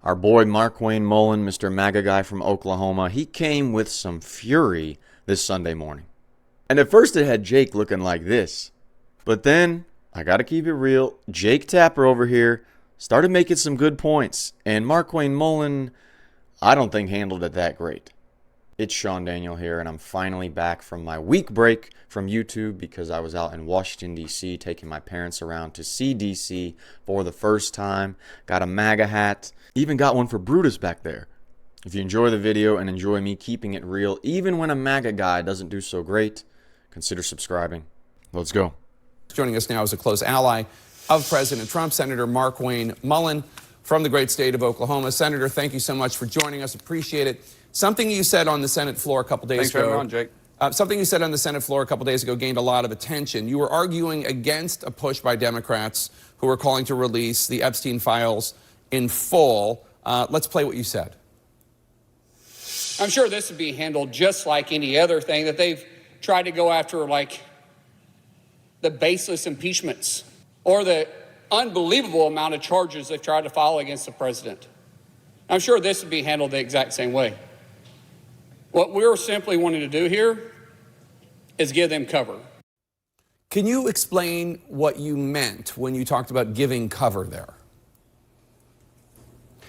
Our boy Markwayne Mullin, Mr. MAGA guy from Oklahoma, he came with some fury this Sunday morning. And at first it had Jake looking like this. But then, I gotta keep it real, Jake Tapper over here started making some good points. And Markwayne Mullin, I don't think handled it that great. It's SeanDaniel here, and I'm finally back from my week break from YouTube because I was out in Washington, D.C. taking my parents around to see D.C. for the first time. Got a MAGA hat. Even got one for Brutus back there. If you enjoy the video and enjoy me keeping it real, even when a MAGA guy doesn't do so great, consider subscribing. Let's go. Joining us now is a close ally of President Trump, Senator Markwayne Mullin from the great state of Oklahoma. Senator, thank you so much for joining us. Appreciate it. Something you said on the Senate floor a couple days ago. Thanks for having me on, Jake. Something you said on the Senate floor a couple days ago gained a lot of attention. You were arguing against a push by Democrats who were calling to release the Epstein files in full. Let's play what you said. I'm sure this would be handled just like any other thing that they've tried to go after, like the baseless impeachments or the unbelievable amount of charges they've tried to file against the president. I'm sure this would be handled the exact same way. What we're simply wanting to do here is give them cover. Can you explain what you meant when you talked about giving cover there?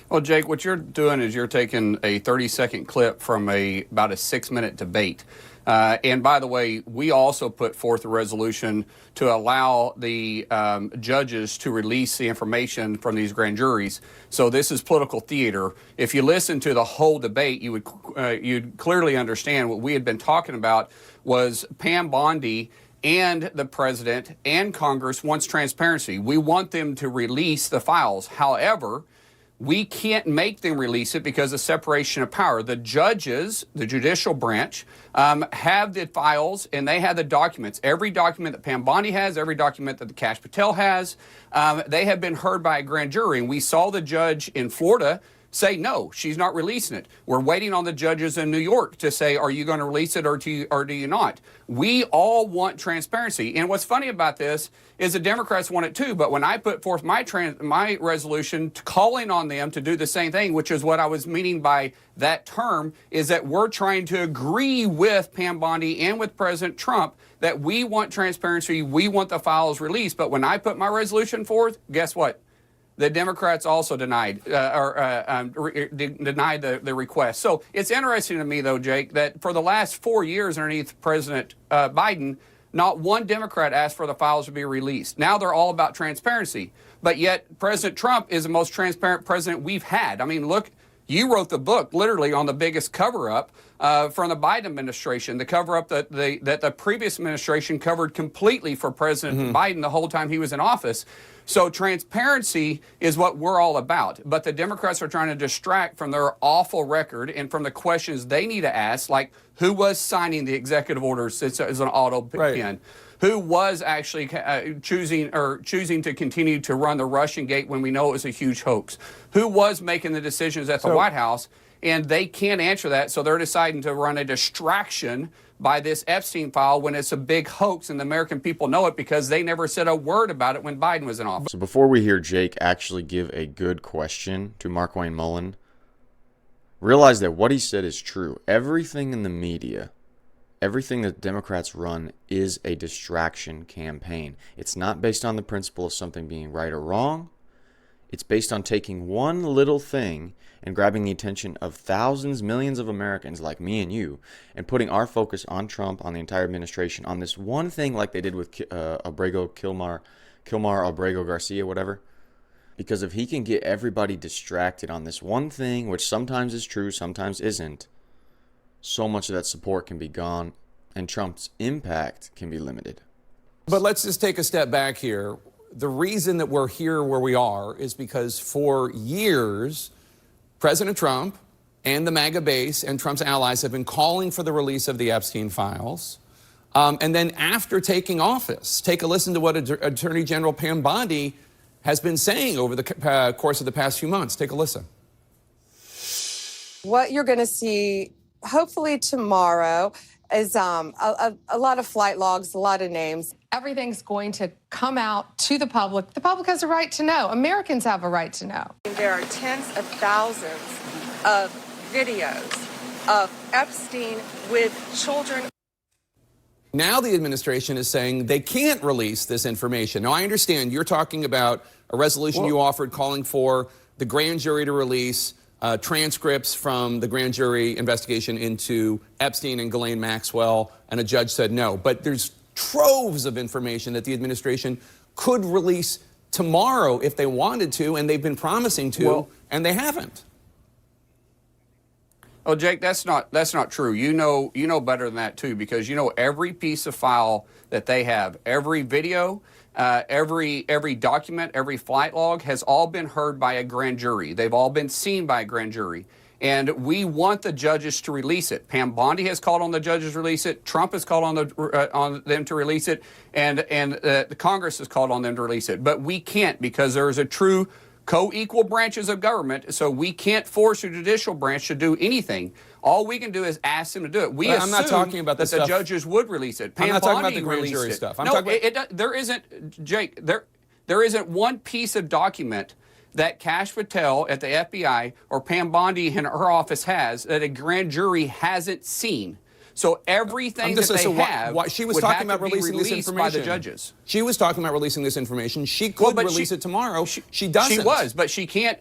Well, Jake, what you're doing is you're taking a 30-second clip from about a 6-minute debate. And by the way, we also put forth a resolution to allow the judges to release the information from these grand juries. So this is political theater. If you listen to the whole debate, you'd clearly understand what we had been talking about was Pam Bondi and the president and Congress wants transparency. We want them to release the files. However, we can't make them release it because of separation of power. The judges, the judicial branch, have the files and they have the documents. Every document that Pam Bondi has, every document that the Kash Patel has, they have been heard by a grand jury. And we saw the judge in Florida say, no, she's not releasing it. We're waiting on the judges in New York to say, are you going to release it or do you not? We all want transparency. And what's funny about this is the Democrats want it too. But when I put forth my resolution calling on them to do the same thing, which is what I was meaning by that term, is that we're trying to agree with Pam Bondi and with President Trump that we want transparency, we want the files released. But when I put my resolution forth, guess what? The Democrats also denied the request. So it's interesting to me, though, Jake, that for the last 4 years underneath President Biden, not one Democrat asked for the files to be released. Now they're all about transparency. But yet President Trump is the most transparent president we've had. I mean, look, you wrote the book literally on the biggest cover-up from the Biden administration, the cover-up that the previous administration covered completely for President Biden the whole time he was in office. So transparency is what we're all about. But the Democrats are trying to distract from their awful record and from the questions they need to ask, like who was signing the executive orders as an auto pen? Who was actually choosing to continue to run the Russian gate when we know it was a huge hoax? Who was making the decisions at the White House? And they can't answer that, so they're deciding to run a distraction by this Epstein file when it's a big hoax and the American people know it because they never said a word about it when Biden was in office. So before we hear Jake actually give a good question to Markwayne Mullin, realize that what he said is true. Everything in the media, everything that Democrats run is a distraction campaign. It's not based on the principle of something being right or wrong. It's based on taking one little thing and grabbing the attention of thousands, millions of Americans like me and you, and putting our focus on Trump, on the entire administration, on this one thing like they did with Kilmar Abrego Garcia, whatever. Because if he can get everybody distracted on this one thing, which sometimes is true, sometimes isn't, so much of that support can be gone and Trump's impact can be limited. But let's just take a step back here. The reason that we're here where we are is because for years, President Trump and the MAGA base and Trump's allies have been calling for the release of the Epstein files. And then after taking office, take a listen to what Attorney General Pam Bondi has been saying over the course of the past few months. Take a listen. What you're going to see, hopefully tomorrow, is a lot of flight logs, a lot of names. Everything's going to come out to the public. The public has a right to know. Americans have a right to know. There are tens of thousands of videos of Epstein with children. Now the administration is saying they can't release this information. Now, I understand you're talking about a resolution you offered calling for the grand jury to release transcripts from the grand jury investigation into Epstein and Ghislaine Maxwell, and a judge said no. But there's troves of information that the administration could release tomorrow if they wanted to, and they've been promising to, and they haven't. Oh, Jake, that's not true. You know better than that too, because you know every piece of file that they have, every video, every document, every flight log has all been heard by a grand jury. They've all been seen by a grand jury. And we want the judges to release it. Pam Bondi has called on the judges to release it. Trump has called on them to release it. And the Congress has called on them to release it. But we can't, because there is a true co-equal branches of government, so we can't force a judicial branch to do anything. All we can do is ask them to do it. We assume I'm not talking about that the judges would release it. I'm not talking about the grand released jury it. stuff. There isn't, Jake, there isn't one piece of document that Kash Patel at the FBI or Pam Bondi in her office has that a grand jury hasn't seen. So everything that they have she was would talking have about to be releasing this released information by the judges. She was talking about releasing this information. She could release it tomorrow. She doesn't. She was, but she can't.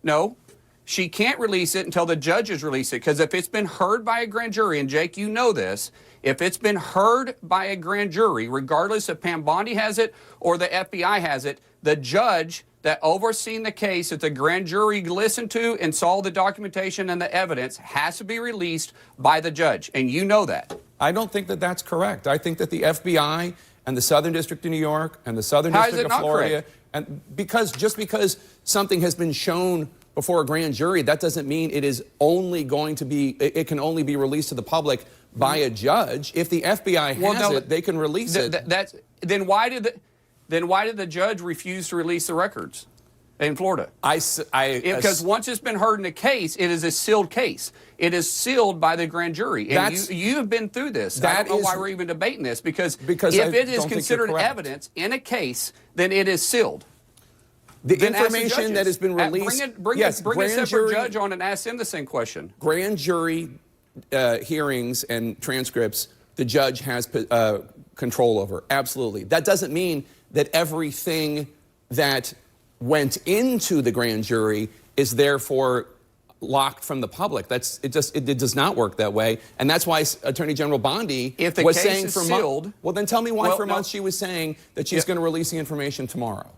No, she can't release it until the judges release it. Because if it's been heard by a grand jury, and Jake, you know this, if it's been heard by a grand jury, regardless if Pam Bondi has it or the FBI has it, the judge that overseen the case that the grand jury listened to and saw the documentation and the evidence has to be released by the judge. And you know that. I don't think that that's correct. I think that the FBI and the Southern District of New York and the Southern District of Florida, and just because something has been shown before a grand jury, that doesn't mean it is only going to be, it can only be released to the public by a judge. If the FBI has it, they can release it. Then why did the judge refuse to release the records in Florida? Because once it's been heard in a case, it is a sealed case. It is sealed by the grand jury. And you have been through this. I don't know why we're even debating this, because if it is considered evidence in a case, then it is sealed. The information that has been released. Bring a separate judge on and ask them the same question. Grand jury hearings and transcripts, the judge has control over. Absolutely. That doesn't mean that everything that went into the grand jury is therefore locked from the public. It does not work that way, and that's why Attorney General Bondi was saying for months. Well, then tell me why for months she was saying that she's going to release the information tomorrow.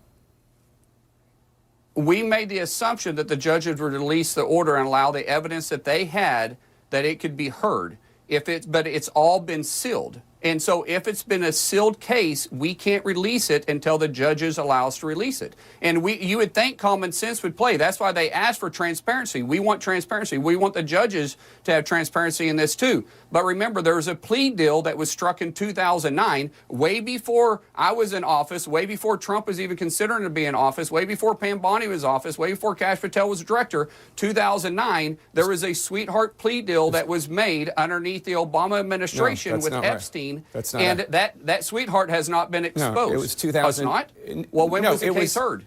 We made the assumption that the judges would release the order and allow the evidence that they had, that it could be heard. But it's all been sealed. And so if it's been a sealed case, we can't release it until the judges allow us to release it. And you would think common sense would play. That's why they asked for transparency. We want transparency. We want the judges to have transparency in this too. But remember, there was a plea deal that was struck in 2009, way before I was in office, way before Trump was even considering to be in office, way before Pam Bondi was in office, way before Kash Patel was director. 2009, there was a sweetheart plea deal that was made underneath the Obama administration with Epstein. That's not and that sweetheart has not been exposed. No, it was 2000. Oh, it's not? Well, when was the case heard?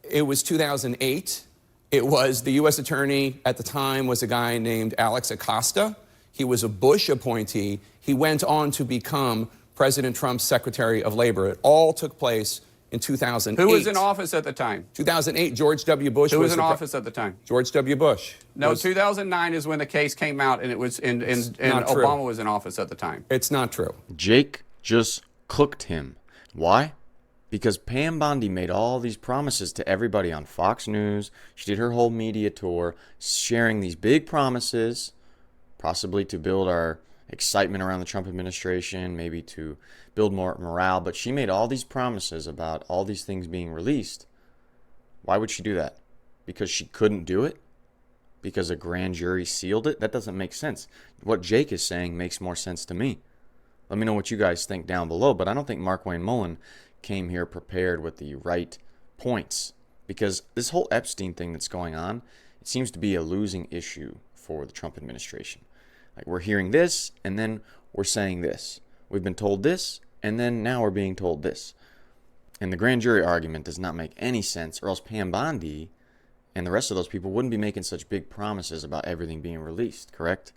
It was 2008. It was the U.S. attorney at the time was a guy named Alex Acosta. He was a Bush appointee. He went on to become President Trump's Secretary of Labor. It all took place in 2008. Who was in office at the time? 2008, George W. Bush. Who was in office at the time? George W. Bush. No, 2009 is when the case came out, and it was and Obama was in office at the time. It's not true. Jake just cooked him. Why? Because Pam Bondi made all these promises to everybody on Fox News. She did her whole media tour, sharing these big promises, possibly to build our excitement around the Trump administration, maybe to build more morale. But she made all these promises about all these things being released. Why would she do that? Because she couldn't do it? Because a grand jury sealed it? That doesn't make sense. What Jake is saying makes more sense to me. Let me know what you guys think down below. But I don't think Markwayne Mullin came here prepared with the right points. Because this whole Epstein thing that's going on, it seems to be a losing issue for the Trump administration. Like, we're hearing this, and then we're saying this. We've been told this, and then now we're being told this. And the grand jury argument does not make any sense, or else Pam Bondi and the rest of those people wouldn't be making such big promises about everything being released, correct?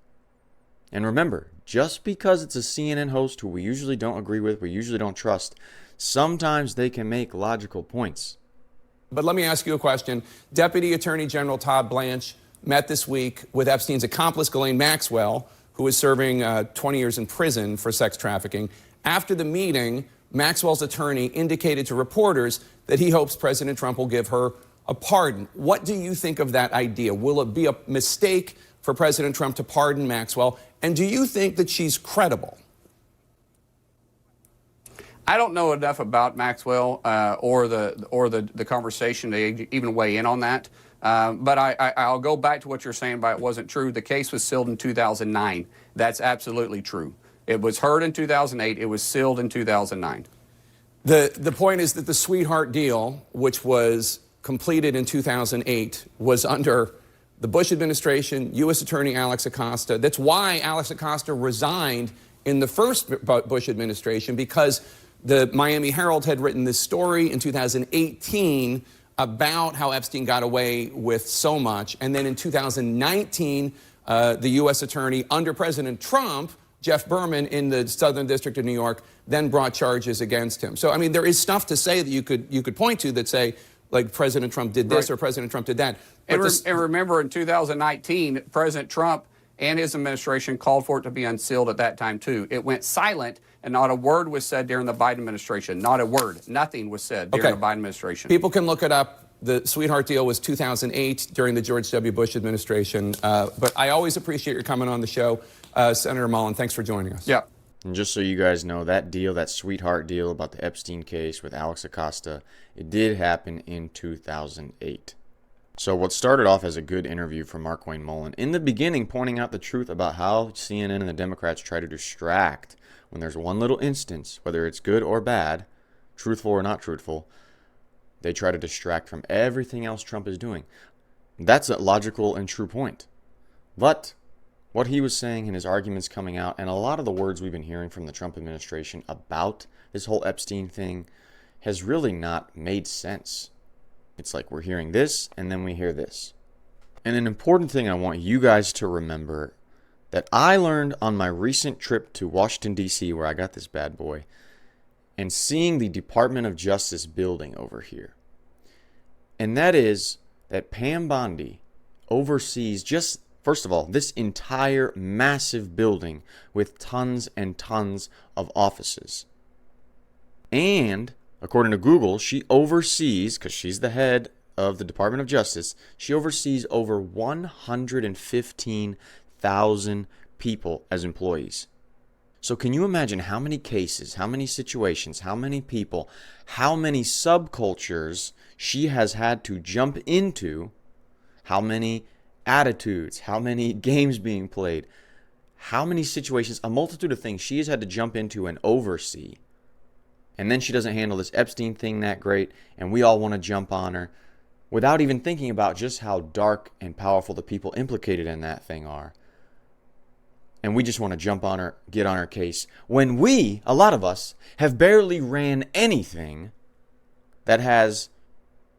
And remember, just because it's a CNN host who we usually don't agree with, we usually don't trust, sometimes they can make logical points. But let me ask you a question. Deputy Attorney General Todd Blanche met this week with Epstein's accomplice, Ghislaine Maxwell, who is serving 20 years in prison for sex trafficking. After the meeting, Maxwell's attorney indicated to reporters that he hopes President Trump will give her a pardon. What do you think of that idea? Will it be a mistake for President Trump to pardon Maxwell? And do you think that she's credible? I don't know enough about Maxwell or the conversation to even weigh in on that. But I'll go back to what you're saying about it wasn't true. The case was sealed in 2009. That's absolutely true. It was heard in 2008. It was sealed in 2009. The point is that the sweetheart deal, which was completed in 2008, was under the Bush administration, U.S. Attorney Alex Acosta. That's why Alex Acosta resigned in the first Bush administration, because the Miami Herald had written this story in 2018 about how Epstein got away with so much. And then in 2019, the U.S. attorney under President Trump, Jeff Berman in the Southern District of New York, then brought charges against him. So, I mean, there is stuff to say that you could point to that say, like, President Trump did this or President Trump did that. And remember, in 2019, President Trump and his administration called for it to be unsealed at that time, too. It went silent, and not a word was said during the Biden administration. Not a word. Nothing was said during the Biden administration. People can look it up. The sweetheart deal was 2008 during the George W. Bush administration. But I always appreciate your coming on the show. Senator Mullen, thanks for joining us. Yeah. And just so you guys know, that deal, that sweetheart deal about the Epstein case with Alex Acosta, it did happen in 2008. So what started off as a good interview from Markwayne Mullin, in the beginning pointing out the truth about how CNN and the Democrats try to distract when there's one little instance, whether it's good or bad, truthful or not truthful, they try to distract from everything else Trump is doing. That's a logical and true point. But what he was saying in his arguments coming out, and a lot of the words we've been hearing from the Trump administration about this whole Epstein thing, has really not made sense. It's like we're hearing this, and then we hear this. And an important thing I want you guys to remember that I learned on my recent trip to Washington, D.C., where I got this bad boy, and seeing the Department of Justice building over here. And that is that Pam Bondi oversees just, first of all, this entire massive building with tons and tons of offices. And according to Google, she oversees, because she's the head of the Department of Justice, she oversees over 115,000 people as employees. So can you imagine how many cases, how many situations, how many people, how many subcultures she has had to jump into, how many attitudes, how many games being played, how many situations, a multitude of things she has had to jump into and oversee. And then she doesn't handle this Epstein thing that great, and we all want to jump on her without even thinking about just how dark and powerful the people implicated in that thing are. And we just want to jump on her, get on her case, when we, a lot of us, have barely ran anything that has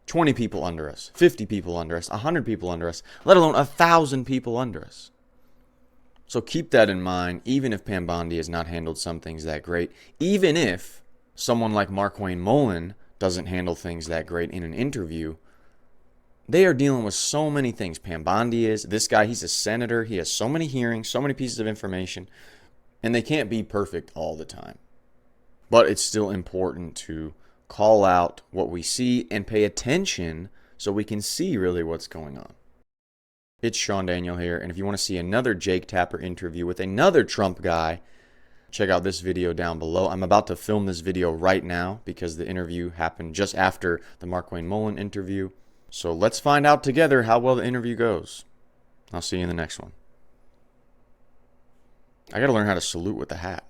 20 people under us, 50 people under us, 100 people under us, let alone 1,000 people under us. So keep that in mind, even if Pam Bondi has not handled some things that great, even if someone like Markwayne Mullin doesn't handle things that great in an interview, they are dealing with so many things. Pam Bondi is. This guy, he's a senator. He has so many hearings, so many pieces of information, and they can't be perfect all the time. But it's still important to call out what we see and pay attention so we can see really what's going on. It's SeanDaniel here, and if you want to see another Jake Tapper interview with another Trump guy, check out this video down below. I'm about to film this video right now because the interview happened just after the Markwayne Mullin interview. So let's find out together how well the interview goes. I'll see you in the next one. I gotta learn how to salute with the hat.